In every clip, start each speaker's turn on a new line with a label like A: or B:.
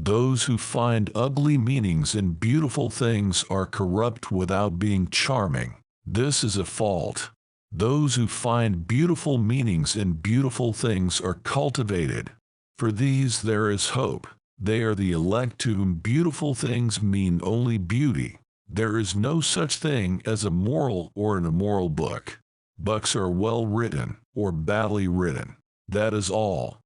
A: Those who find ugly meanings in beautiful things are corrupt without being charming. This is a fault. Those who find beautiful meanings in beautiful things are cultivated. For these there is hope. They are the elect to whom beautiful things mean only beauty. There is no such thing as a moral or an immoral book. Books are well written or badly written. That is all.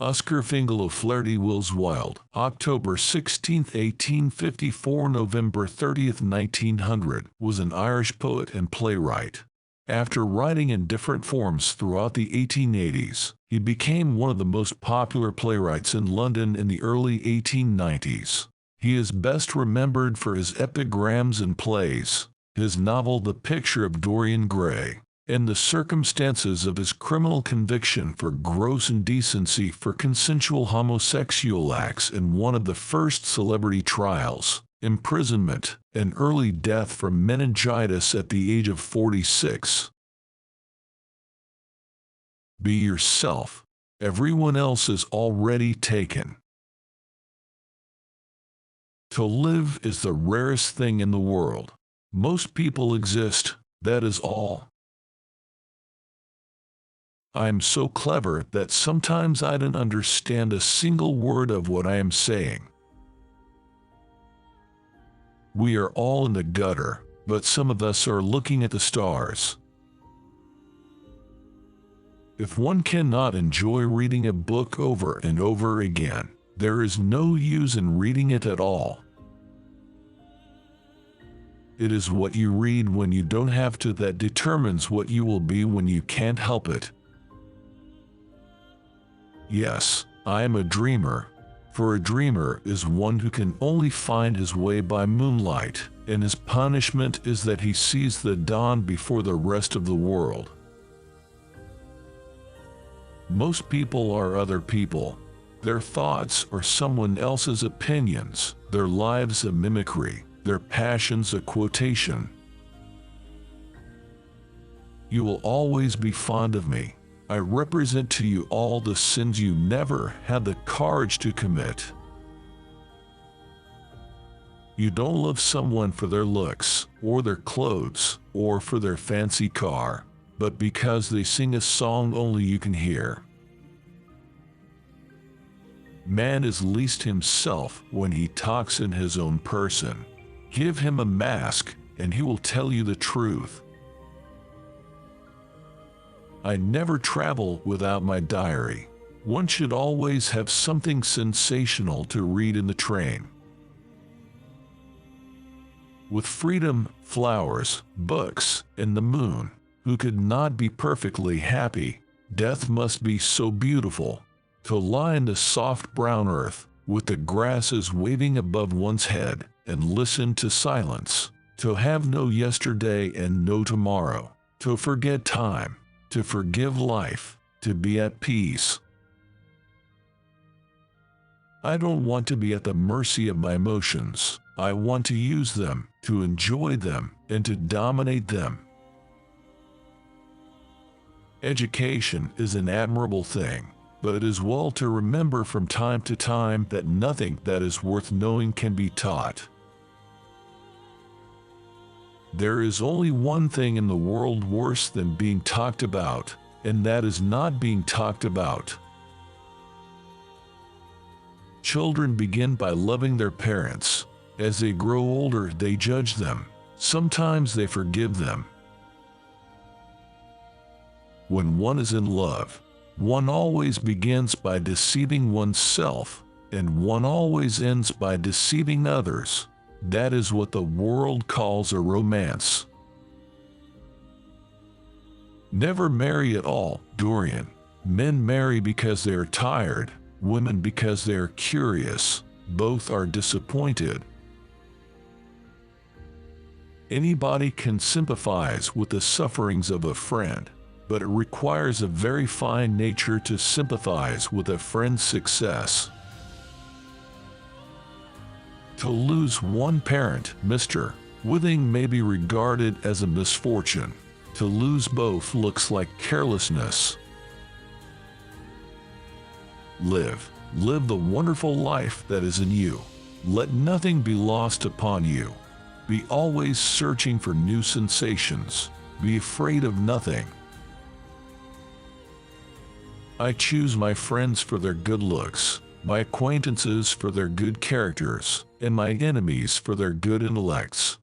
A: Oscar Fingal O'Fflahertie Wills Wilde, October 16, 1854 – November 30, 1900, was an Irish poet and playwright. After writing in different forms throughout the 1880s, he became one of the most popular playwrights in London in the early 1890s. He is best remembered for his epigrams and plays, his novel The Picture of Dorian Gray, and the circumstances of his criminal conviction for gross indecency for consensual homosexual acts in one of the first celebrity trials, imprisonment, and early death from meningitis at the age of 46. Be yourself. Everyone else is already taken. To live is the rarest thing in the world. Most people exist, that is all. I am so clever that sometimes I don't understand a single word of what I am saying. We are all in the gutter, but some of us are looking at the stars. If one cannot enjoy reading a book over and over again, there is no use in reading it at all. It is what you read when you don't have to that determines what you will be when you can't help it. Yes, I am a dreamer, for a dreamer is one who can only find his way by moonlight, and his punishment is that he sees the dawn before the rest of the world. Most people are other people. Their thoughts are someone else's opinions, their lives a mimicry, their passions a quotation. You will always be fond of me. I represent to you all the sins you never had the courage to commit. You don't love someone for their looks, or their clothes, or for their fancy car, but because they sing a song only you can hear. Man is least himself when he talks in his own person. Give him a mask, and he will tell you the truth. I never travel without my diary. One should always have something sensational to read in the train. With freedom, flowers, books, and the moon, who could not be perfectly happy, death must be so beautiful. To lie in the soft brown earth, with the grasses waving above one's head, and listen to silence. To have no yesterday and no tomorrow. To forget time. To forgive life, to be at peace. I don't want to be at the mercy of my emotions. I want to use them, to enjoy them, and to dominate them. Education is an admirable thing, but it is well to remember from time to time that nothing that is worth knowing can be taught. There is only one thing in the world worse than being talked about, and that is not being talked about. Children begin by loving their parents. As they grow older, they judge them. Sometimes they forgive them. When one is in love, one always begins by deceiving oneself, and one always ends by deceiving others. That is what the world calls a romance. Never marry at all, Dorian. Men marry because they are tired, women because they are curious. Both are disappointed. Anybody can sympathize with the sufferings of a friend, but it requires a very fine nature to sympathize with a friend's success. To lose one parent, Mr. Withing, may be regarded as a misfortune. To lose both looks like carelessness. Live the wonderful life that is in you. Let nothing be lost upon you. Be always searching for new sensations. Be afraid of nothing. I choose my friends for their good looks, my acquaintances for their good characters, and my enemies for their good intellects.